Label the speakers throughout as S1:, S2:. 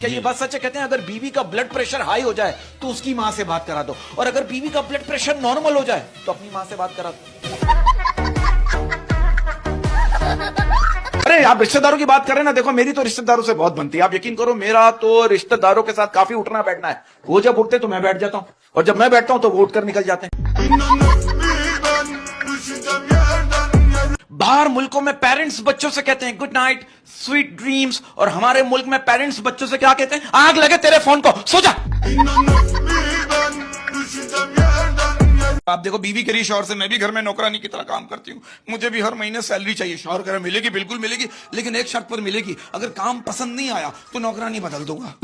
S1: क्या ये बात सच है? कहते हैं अगर बीवी का ब्लड प्रेशर हाई हो जाए तो उसकी माँ से बात करा दो, और अगर बीवी का ब्लड प्रेशर नॉर्मल हो जाए तो अपनी माँ से बात करा दो। अरे आप रिश्तेदारों की बात करें ना, देखो मेरी तो रिश्तेदारों से बहुत बनती है। आप यकीन करो, मेरा तो रिश्तेदारों के साथ काफी उठना बैठना है। वो जब उठते तो मैं बैठ जाता हूँ, और जब मैं बैठता हूँ तो वो उठकर निकल जाते हैं। बाहर मुल्कों में पेरेंट्स बच्चों से कहते हैं गुड नाइट, स्वीट ड्रीम्स, और हमारे मुल्क में पेरेंट्स बच्चों से क्या कहते हैं? आग लगे तेरे फोन को, सो जा। आप देखो, बीवी कह रही शौहर से, मैं भी घर में नौकरानी की तरह काम करती हूँ, मुझे भी हर महीने सैलरी चाहिए। शौहर कह रहा मिलेगी, बिल्कुल मिलेगी, लेकिन एक शर्त पर मिलेगी, अगर काम पसंद नहीं आया तो नौकरानी बदल दूंगा।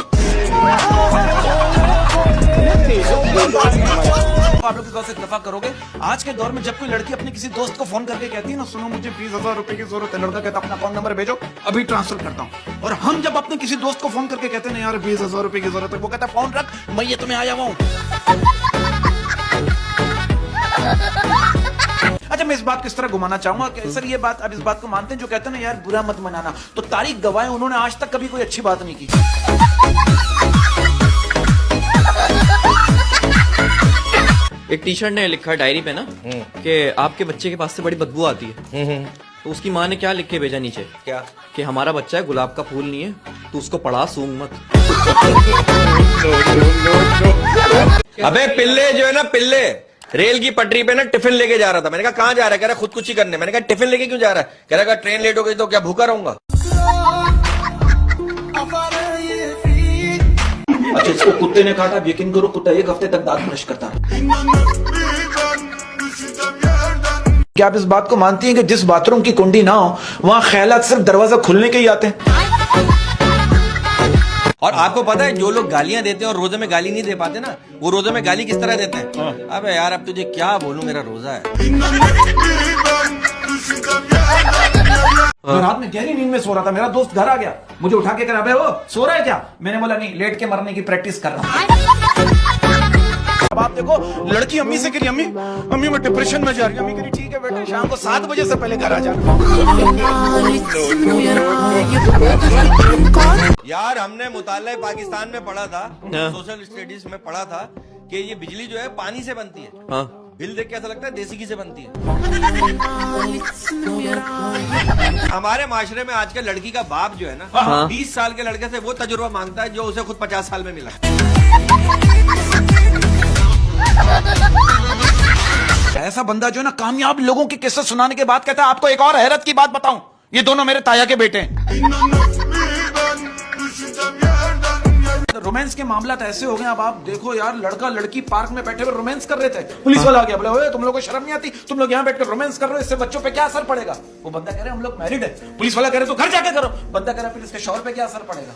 S1: आप लोग इस बात से इत्तेफाक करोगे, आज के दौर में जब कोई लड़की अपने किसी दोस्त को फोन करके कहती है ना, सुनो मुझे 20,000 रुपए की जरूरत है, लड़का कहता अपना अकाउंट नंबर भेजो, अभी ट्रांसफर करता हूँ। और हम जब अपने किसी दोस्त को फोन करके कहते हैं ना यार 20,000 रुपए की जरूरत है, वो कहता है फोन रख, मैं ये तुम्हें आया हुआ हूँ। अच्छा, मैं इस बात को इस तरह घुमाना चाहूंगा कि सर ये बात, अब इस बात को मानते हैं जो कहते हैं ना यार बुरा मत मनाना, तो तारीख गवाए उन्होंने आज तक कभी कोई अच्छी बात नहीं की।
S2: एक टीचर ने लिखा डायरी पे ना कि आपके बच्चे के पास से बड़ी बदबू आती है। तो उसकी माँ ने क्या लिख के भेजा नीचे,
S3: क्या?
S2: कि हमारा बच्चा है, गुलाब का फूल नहीं है, तू उसको पढ़ा, सूंघ मत।
S3: अबे पिल्ले जो है ना, पिल्ले रेल की पटरी पे ना टिफिन लेके जा रहा था। मैंने कहा कहाँ जा रहा है? कह रहा खुदकुशी करने। मैंने कहा टिफिन लेके क्यों जा रहा है? कह रहा ट्रेन लेट हो गई तो क्या भूखा रहूंगा?
S1: अच्छा, इसको कुत्ते ने काटा, यकीन करो कुत्ता एक हफ्ते तक दांत ब्रश करता है। क्या आप इस बात को मानती हैं कि जिस बाथरूम की कुंडी ना हो वहां ख्यालात सिर्फ दरवाजा खुलने के ही आते हैं?
S3: और आपको पता है जो लोग गालियां देते हैं और रोजे में गाली नहीं दे पाते ना, वो रोजे में गाली किस तरह देते हैं? अबे यार अब तुझे क्या बोलूं, मेरा रोजा है।
S1: मैं रात में गहरी नींद में सो रहा था, मेरा दोस्त घर आ गया, मुझे उठा के कहा, वो सो रहा है क्या? मैंने बोला नहीं, लेट के मरने की प्रैक्टिस कर रहा हूँ। अब आप देखो, लड़की अम्मी से करी, अम्मी अम्मी मैं डिप्रेशन में जा रही हूँ। अम्मी करी ठीक है बेटा, शाम को 7 बजे से पहले घर आ जाना।
S3: यार हमने मुताल्ला पाकिस्तान में पढ़ा था, सोशल स्टडीज में पढ़ा था कि ये बिजली जो है पानी से बनती है।
S2: हाँ।
S3: बिल देख के ऐसा लगता है देसी घी से बनती है। हमारे माशरे में आजकल लड़की का बाप जो है ना, 20 साल के लड़के से वो तजुर्बा मांगता है जो उसे खुद 50 साल में मिला।
S1: ऐसा बंदा जो है ना, कामयाब लोगों के किस्से सुनाने के बाद कहता है आपको एक और हैरत की बात बताऊं, ये दोनों मेरे ताया के बेटे हैं। रोमांस के मामला तो ऐसे हो गए, अब आप देखो यार, लड़का लड़की पार्क में बैठे हुए रोमांस कर रहे थे, पुलिस वाला आ गया, बोले ओए तुम लोगों को शर्म नहीं आती, तुम लोग यहाँ बैठकर रोमांस कर रहे हो, इससे बच्चों पे क्या असर पड़ेगा? वो बंदा कह रहे हम लोग मैरिड है, पुलिस वाला कह रहे तो घर जाके करो, बंदा कह रहा फिर इसके शौहर पे क्या असर पड़ेगा?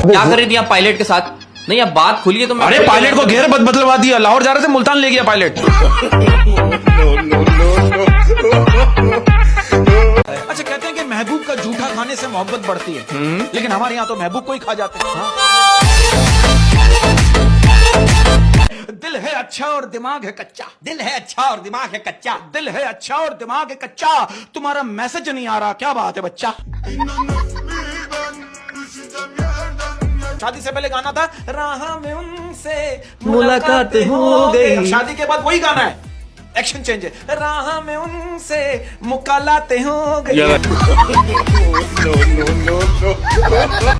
S2: क्या कर रही थी आप पायलट के साथ? नहीं, अब बात खुली है तो मैं।
S1: अरे पायलट को घेर बदलवा दिया, लाहौर जा रहे थे मुल्तान ले गया पायलट। अच्छा, कहते हैं कि महबूब का जूठा खाने से मोहब्बत बढ़ती है, लेकिन हमारे यहाँ तो महबूब को ही खा जाते हैं। दिल है अच्छा और दिमाग है कच्चा,
S3: दिल है अच्छा और दिमाग है कच्चा,
S1: दिल है अच्छा और दिमाग है कच्चा, तुम्हारा मैसेज नहीं आ रहा, क्या बात है बच्चा? शादी से पहले गाना था राह में उनसे मुलाकात हो गई, शादी के बाद वही गाना है, एक्शन चेंज है, राह में उनसे मुकालातें हो गई।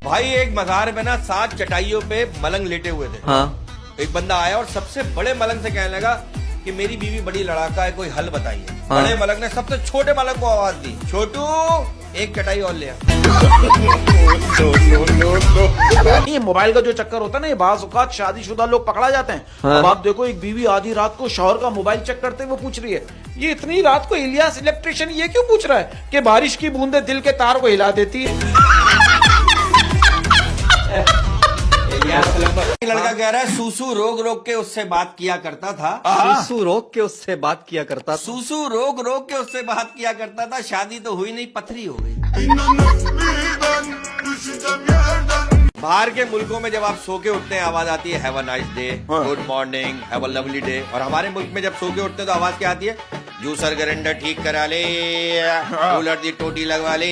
S3: भाई एक मज़ार में ना 7 चटाइयों पे मलंग लेटे हुए थे।
S2: हाँ।
S3: एक बंदा आया और सबसे बड़े मलंग से कहने लगा कि मेरी बीवी बड़ी लड़ाका है, कोई हल बताइए।
S2: हाँ।
S3: बड़े मलंग ने सबसे छोटे मलंग को आवाज दी, छोटू एक चटाई और ले आ।
S1: ये मोबाइल का जो चक्कर होता है ना, ये बाज़ औक़ात शादीशुदा लोग पकड़ा जाते हैं।
S2: हाँ।
S1: अब आप देखो, एक बीवी आधी रात को शौहर का मोबाइल चेक करते हुए पूछ रही है, ये इतनी रात को इलियास इलेक्ट्रिशियन ये क्यों पूछ रहा है कि बारिश की बूंदे दिल के तार को हिला देती है?
S3: लड़का कह रहा है सूसू रोक रोक के उससे बात किया करता था,
S2: सूसू रोक के उससे बात किया करता था,
S3: सूसू रोक रोक के उससे बात किया करता था, शादी तो हुई नहीं, पथरी हो गई। बाहर के मुल्कों में जब आप सो के उठते हैं आवाज आती है have a nice day, good morning, have a lovely day, और हमारे मुल्क में जब सो के उठते हैं तो आवाज क्या आती है? जूसर ग्राइंडर ठीक करा ले, कूलर दी टोटी लगवा ले।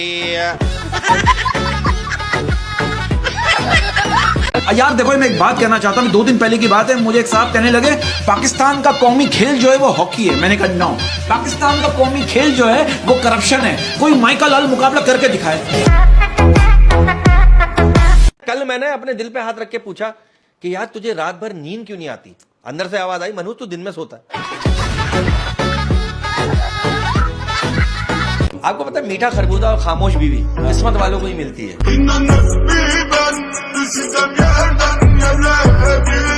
S1: यार देखो मैं एक बात कहना चाहता हूँ, 2 दिन पहले की बात है, मुझे एक साहब कहने लगे पाकिस्तान का कौमी खेल जो है वो हॉकी है। मैंने कहा नो, पाकिस्तान का कौमी खेल जो है वो करप्शन है। कोई माइकल लाल मुकाबला करके दिखाए।
S3: कल मैंने अपने दिल पे हाथ रख के पूछा कि यार तुझे रात भर नींद क्यों नहीं आती? अंदर से आवाज आई, मनोज तू दिन में सोता है। आपको पता है मीठा खरबूजा और खामोश बीवी किस्मत वालों को ही मिलती है।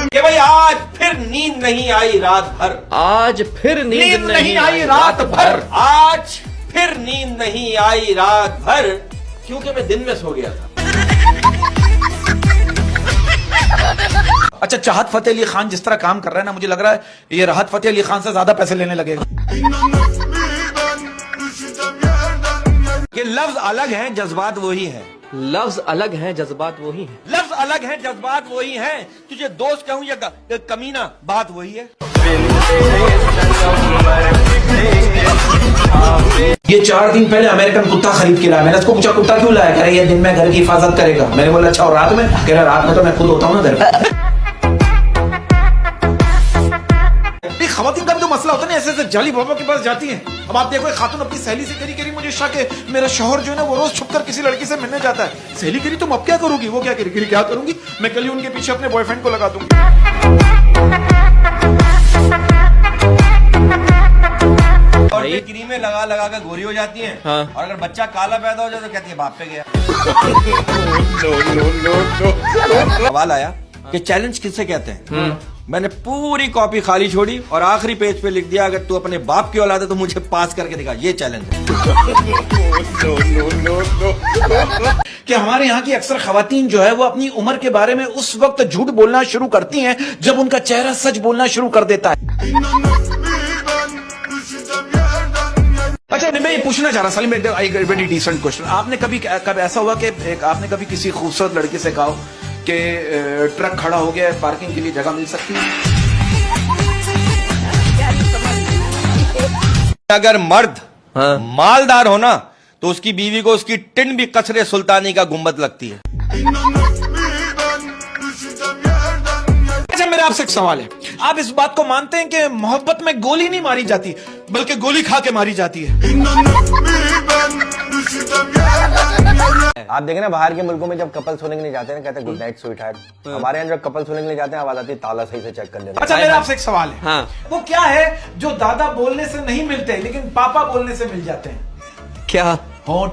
S3: कि भाई आज फिर नींद नहीं आई रात भर,
S2: आज फिर नींद नहीं आई
S3: रात भर, आज फिर नींद नहीं आई रात भर, क्योंकि मैं दिन में सो गया था।
S1: अच्छा, चाहत फतेह अली खान जिस तरह काम कर रहा है ना, मुझे लग रहा है ये राहत फतेह अली खान से ज्यादा पैसे लेने लगेगा।
S3: कि लफ्ज अलग हैं, जज्बात वही हैं।
S2: लफ्ज अलग हैं, जज्बात वही हैं।
S3: लफ्ज अलग हैं, जज्बात वही हैं। तुझे दोस्त कहूं या कमीना, बात वही है।
S1: ये 4 दिन पहले अमेरिकन कुत्ता खरीद के लाया। मैंने उसको पूछा कुत्ता क्यों लाया? कह रहा ये दिन में घर की हिफाजत करेगा। मैंने बोला अच्छा और रात में? कह रहा रात में तो मैं खुद होता हूँ ना घर पे। खवातीन का भी तो मसला होता है ना, ऐसे ऐसे जाली बाबा के पास जाती हैं। अब आप देखो, खातून अपनी सहेली से करी मुझे शक है मेरा शौहर जो है ना वो रोज छुपकर किसी लड़की से मिलने जाता है। सहेली करी तुम अब क्या करोगी? वो क्या करी? क्या करूंगी मैं? कल ही उनके पीछे अपने बॉयफ्रेंड को लगा दूंगी।
S3: और ये क्रीमें लगा लगा कर गोरी हो जाती हैं।
S2: हाँ।
S3: और अगर बच्चा काला पैदा हो जाए तो कहती है बाप पे गया। सवाल आया कि चैलेंज किसे कहते हैं? मैंने पूरी कॉपी खाली छोड़ी और आखिरी पेज पे लिख दिया अगर तू अपने बाप की औलाद है तो मुझे पास करके दिखा। ये चैलेंज है।
S1: कि हमारे यहाँ की अक्सर खवातीन जो है वो अपनी उम्र के बारे में उस वक्त झूठ बोलना शुरू करती हैं जब उनका चेहरा सच बोलना शुरू कर देता है। अच्छा, मैं ये पूछना चाह रहा सलीम, वेरी डिसेंट क्वेश्चन। आपने कभी ऐसा हुआ कि आपने कभी किसी खूबसूरत लड़की से कहा कि ट्रक खड़ा हो गया है, पार्किंग के लिए जगह मिल सकती है?
S3: अगर मर्द मालदार हो ना तो उसकी बीवी को उसकी टिन भी कसरे सुल्तानी का गुंबद लगती है।
S1: अच्छा, मेरा आपसे एक सवाल है, आप इस बात को मानते हैं कि मोहब्बत में गोली नहीं मारी जाती बल्कि गोली खा के मारी जाती है?
S4: आप देखें ना बाहर के मुल्कों में जब कपल सोने के लिए जाते हैं कहते हैं गुड नाइट स्वीट हार्ट। हमारे यहाँ जब कपल सोने के लिए जाते हैं आवाज आती है ताला सही से चेक कर लेना।
S1: अच्छा, मेरा आपसे एक सवाल है।
S2: हाँ।
S1: वो क्या है जो दादा बोलने से नहीं मिलते लेकिन पापा बोलने से मिल जाते हैं?
S2: क्या?
S1: होंठ।